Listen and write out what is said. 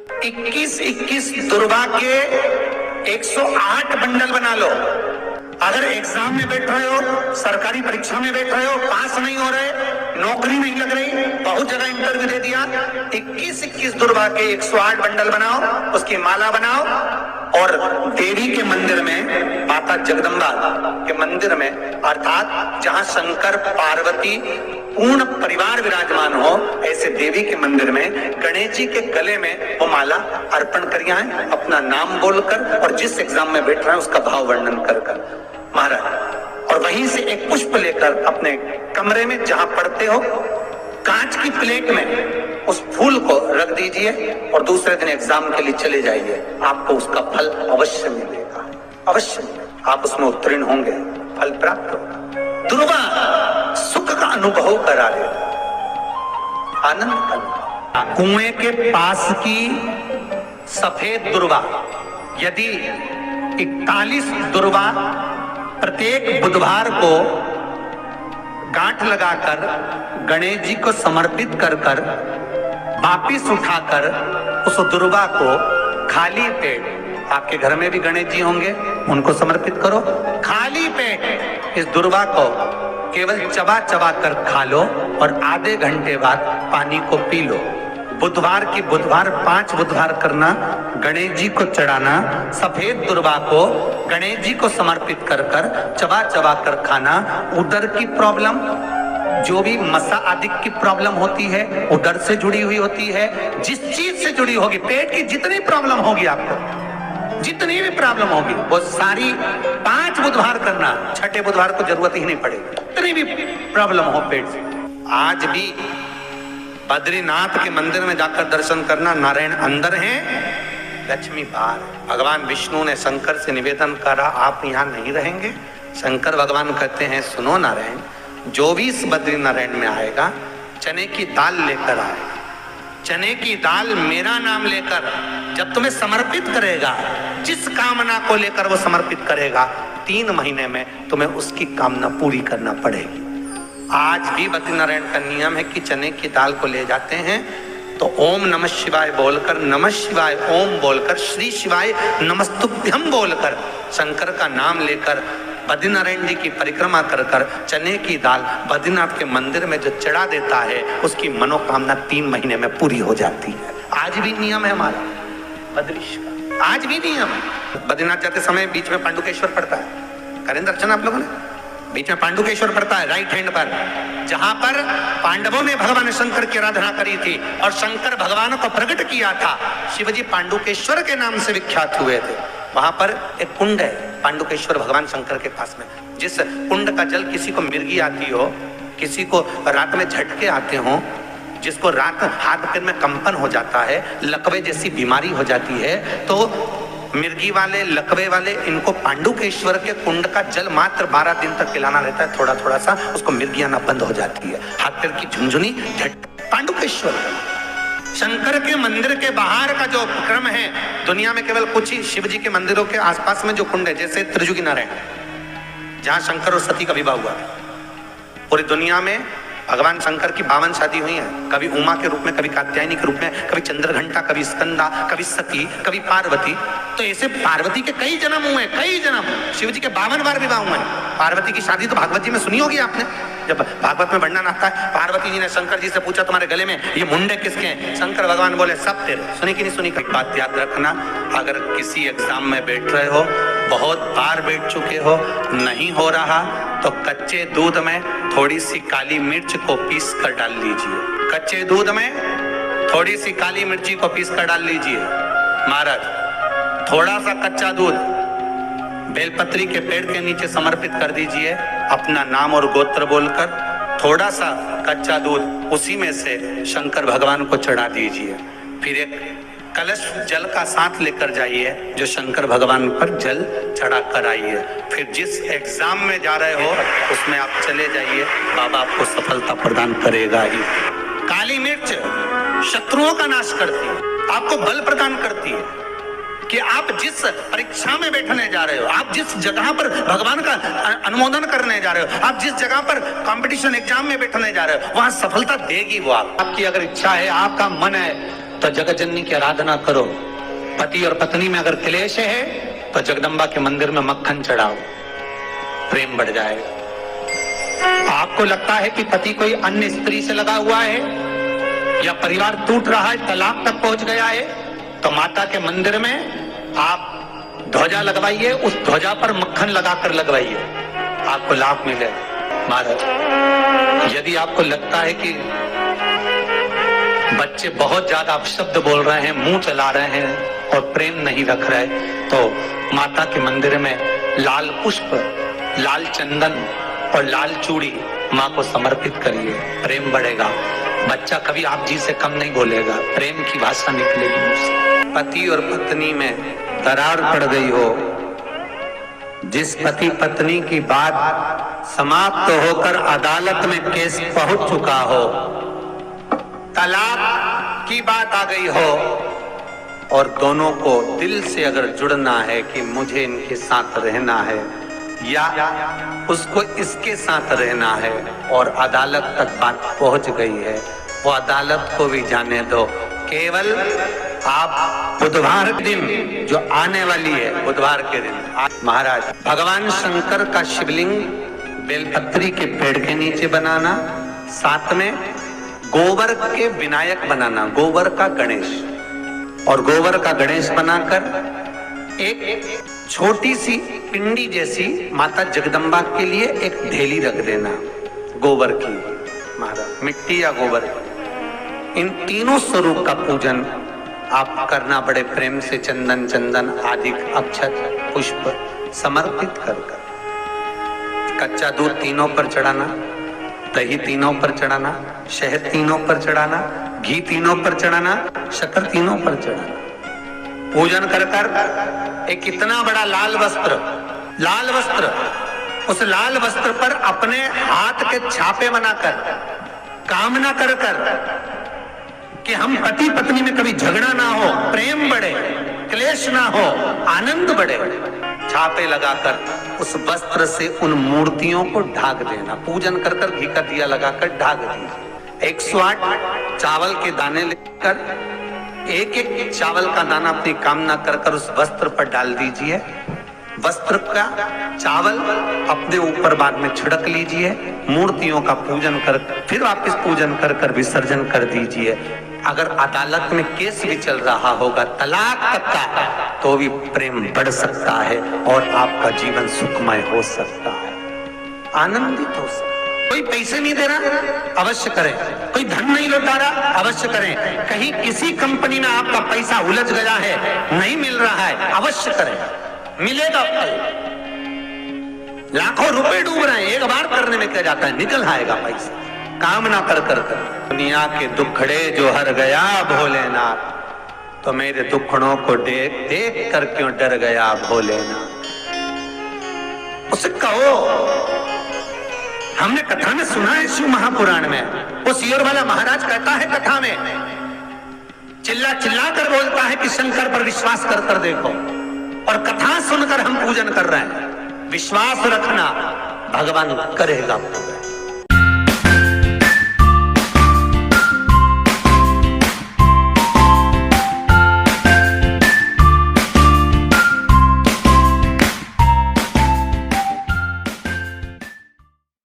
21 दुर्वा के 108 बंडल बना लो। अगर एग्जाम में बैठ रहे हो, सरकारी परीक्षा में बैठ रहे हो, पास नहीं हो रहे, नौकरी नहीं लग रही, बहुत जगह इंटरव्यू दे दिया, 21 दुर्वा के 108 बंडल बनाओ, उसकी माला बनाओ और देवी के मंदिर में, माता जगदम्बा के मंदिर में, अर्थात जहां शंकर पार्वती पूर्ण परिवार विराजमान हो, ऐसे देवी के मंदिर में गणेश जी के गले में वो माला अर्पण करिए, अपना नाम बोलकर और जिस एग्जाम में बैठ रहे हैं उसका भाव वर्णन कर महाराज, और वहीं से एक पुष्प लेकर अपने कमरे में जहां पढ़ते हो कांच की प्लेट में उस फूल को रख दीजिए और दूसरे दिन एग्जाम के लिए चले जाइए। आपको उसका फल अवश्य मिलेगा, अवश्य आप उसमें उत्तीर्ण होंगे, फल प्राप्त होगा। दुर्वा सुख का अनुभव करा दे, आनंद का। कुएं के पास की सफेद दुर्वा, यदि 41 दुर्वा प्रत्येक बुधवार को गांठ लगाकर गणेश जी को समर्पित कर वापिस उठाकर उस दुर्वा को खाली पेट, आपके घर में भी गणेश जी होंगे, उनको समर्पित करो, खाली पेट इस दुर्वा को केवल चबा चबा कर खा लो और आधे घंटे बाद पानी को पी लो। बुधवार की बुधवार 5 बुधवार करना, गणेश जी को चढ़ाना, सफेद दुर्वा को गणेश जी को समर्पित कर चबा चबा कर खाना। उदर की प्रॉब्लम, जो भी मसा आदि की प्रॉब्लम होती है, उदर से जुड़ी हुई होती है, जिस चीज से जुड़ी होगी, पेट की जितनी प्रॉब्लम होगी, आपको जितनी भी प्रॉब्लम होगी, वो सारी 5 बुधवार करना, छठे बुधवार को जरूरत ही नहीं पड़ेगी, जितनी भी प्रॉब्लम हो पेट से। आज भी बद्रीनाथ के मंदिर में जाकर दर्शन करना, नारायण अंदर हैं, लक्ष्मी बाहर। भगवान विष्णु ने शंकर से निवेदन करा, आप यहाँ नहीं रहेंगे? शंकर भगवान कहते हैं, सुनो नारायण, जो भी इस बद्री नारायण में आएगा, चने की दाल लेकर आएगा, चने की दाल मेरा नाम लेकर जब तुम्हें समर्पित करेगा, जिस कामना को लेकर वो समर्पित करेगा, 3 महीने में तुम्हें उसकी कामना पूरी करना पड़ेगी। आज भी बद्रीनारायण का नियम है कि चने की दाल को ले जाते हैं तो ओम नमः शिवाय बोलकर, नमः शिवाय ओम बोलकर, श्री शिवाय नमस्तुभ्यम बोलकर, शंकर का नाम लेकर बद्रीनारायण जी की परिक्रमा कर चने की दाल बद्रीनाथ के मंदिर में जो चढ़ा देता है, उसकी मनोकामना 3 महीने में पूरी हो जाती है। आज भी नियम है हमारा बद्रीश का, आज भी नियम है। बद्रीनाथ जाते समय बीच में पांडुकेश्वर पड़ता है, करें दर्शन आप लोगों ने? बीच में पांडुकेश्वर पड़ता है, राइट हैंड पर, जहां पर पांडवों ने भगवान शंकर की आराधना करी थी और शंकर भगवान को प्रकट किया था। शिवजी पांडुकेश्वर के नाम से विख्यात हुए थे। वहां पर एक कुंड है पांडुकेश्वर भगवान शंकर के पास में, जिस कुंड का जल किसी को मिर्गी आती हो, किसी को रात में झटके आते हो, जिसको रात हाथ पैर में कंपन हो जाता है, लकवे जैसी बीमारी हो जाती है, तो मिर्गी वाले, लकवे वाले, इनको पांडुकेश्वर के कुंड का जल मात्र 12 दिन तक पिलाना रहता है, थोड़ा थोड़ा सा, उसको मिर्गी आना बंद हो जाती है, हाथ पैर की झुनझुनी झट। पांडुकेश्वर शंकर के मंदिर के बाहर का जो क्रम है, दुनिया में केवल कुछ ही शिव जी के मंदिरों के आसपास में जो कुंड है, जैसे त्रिजुगी नारायण, जहां शंकर और सती का विवाह हुआ, पूरी दुनिया में भगवान शंकर की 52 शादी हुई है, कभी उमा के रूप में, कभी कात्यायनी के रूप में, कभी चंद्रघंटा, कभी स्कंदा, कभी सती, कभी पार्वती। तो ऐसे पार्वती के कई जन्म हुए, कई जन्म। शिव जी के 52 बार विवाह हुए। पार्वती की शादी तो भागवत जी में सुनी होगी आपने, जब भागवत में वर्णन आता है, पार्वती जी ने शंकर जी से पूछा, तुम्हारे गले में ये मुंडे किसके हैं? शंकर भगवान बोले, सब तेरे। सुनी कि नहीं सुनी? एक बात याद रखना, अगर किसी एग्जाम में बैठ रहे हो, बहुत बार बैठ चुके हो, नहीं हो रहा, तो कच्चे दूध में थोड़ी सी काली मिर्च को पीस कर डाल लीजिए। कच्चे दूध में थोड़ी सी काली मिर्ची को पीस कर डाल लीजिए। महाराज, थोड़ा सा कच्चा दूध बेलपत्री के पेड़ के नीचे समर्पित कर दीजिए, अपना नाम और गोत्र बोलकर। थोड़ा सा कच्चा दूध उसी में से शंकर भगवान को चढ़ा दीजिए। फिर एक कलश जल का साथ लेकर जाइए, जो शंकर भगवान पर जल चढ़ा कर आइए। फिर जिस एग्जाम में जा रहे हो उसमें आप चले जाइए, बाबा आपको सफलता प्रदान करेगा ही। काली मिर्च शत्रुओं का नाश करती है, आपको बल प्रदान करती है कि आप जिस परीक्षा में बैठने जा रहे हो, आप जिस जगह पर भगवान का अनुमोदन करने जा रहे हो, आप जिस जगह पर कंपटीशन एग्जाम में बैठने जा रहे हो, वहां सफलता देगी वो। आपकी अगर इच्छा है, आपका मन है, तो जगतजननी की आराधना करो। पति और पत्नी में अगर क्लेश है तो जगदम्बा के मंदिर में मक्खन चढ़ाओ, प्रेम बढ़ जाएगा। आपको लगता है कि पति कोई अन्य स्त्री से लगा हुआ है या परिवार टूट रहा है, तलाक तक पहुंच गया है, तो माता के मंदिर में आप ध्वजा लगवाइए, उस ध्वजा पर मक्खन लगाकर लगवाइए, आपको लाभ मिलेगा। महाराज, यदि आपको लगता है कि बच्चे बहुत ज्यादा अपशब्द बोल रहे हैं, मुंह चला रहे हैं और प्रेम नहीं रख रहे, तो माता के मंदिर में लाल पुष्प, लाल चंदन और लाल चूड़ी माँ को समर्पित करिए, प्रेम बढ़ेगा। बच्चा कभी आप जी से कम नहीं बोलेगा, प्रेम की भाषा निकलेगी मुझसे। पति और पत्नी में दरार पड़ गई हो, जिस पति पत्नी की बात समाप्त होकर अदालत में केस पहुंच चुका हो, तलाक की बात आ गई हो और दोनों को दिल से अगर जुड़ना है कि मुझे इनके साथ रहना है या उसको इसके साथ रहना है और अदालत तक बात पहुंच गई है, वो अदालत को भी जाने दो। केवल आप बुधवार के दिन जो आने वाली है, बुधवार के दिन महाराज भगवान शंकर का शिवलिंग बेलपत्री के पेड़ के नीचे बनाना, साथ में गोबर के विनायक बनाना, गोबर का गणेश, और गोबर का गणेश बनाकर एक छोटी सी पिंडी जैसी माता जगदम्बा के लिए एक ढेली रख देना गोबर की, महाराज मिट्टी या गोबर। इन तीनों स्वरूप का पूजन आप करना बड़े प्रेम से, चंदन चंदन आदि अक्षत पुष्प समर्पित कर कच्चा दूध तीनों पर चढ़ाना, दही तीनों पर चढ़ाना, शहद तीनों पर चढ़ाना, घी तीनों पर चढ़ाना, शक्कर तीनों पर चढ़ाना। पूजन कर कर एक इतना बड़ा लाल वस्त्र, उस लाल वस्त्र पर अपने हाथ के छापे बनाकर कामना कर कि हम पति पत्नी में कभी झगड़ा ना हो, प्रेम बढ़े, क्लेश ना हो, आनंद बढ़े, छापे लगाकर उस वस्त्र से उन मूर्तियों को ढाक देना। पूजन कर कर घी का दिया लगाकर ढाक दीजिए। 108 चावल के दाने लेकर एक एक चावल का दाना अपनी कामना कर कर उस वस्त्र पर डाल दीजिए। वस्त्र का चावल अपने ऊपर बाद में छिड़क लीजिए, मूर्तियों का पूजन कर फिर वापस पूजन कर कर विसर्जन कर दीजिए। अगर अदालत में केस भी चल रहा होगा तलाक तक का, तो भी प्रेम बढ़ सकता है और आपका जीवन सुखमय हो सकता है, आनंदित हो सकता है। कोई पैसे नहीं दे रहा, अवश्य करें। कोई धन नहीं लौटा रहा, अवश्य करें। कहीं किसी कंपनी में आपका पैसा उलझ गया है, नहीं मिल रहा है, अवश्य करें, मिलेगा फल। लाखों रुपए डूब रहे हैं, एक बार करने में क्या जाता है, निकल आएगा पैसा। कामना कर कर कर दुनिया के दुखड़े जो हर गया भोलेनाथ, तो मेरे दुखड़ों को देख देख कर क्यों डर गया भोलेनाथ। उसे कहो, हमने कथा में सुना है, शिव महापुराण में वो सियोर वाला महाराज कहता है कथा में, चिल्ला चिल्ला कर बोलता है कि शंकर पर विश्वास कर कर देखो, और कथा सुनकर हम पूजन कर रहे हैं। विश्वास रखना, भगवान करेगा पूरा।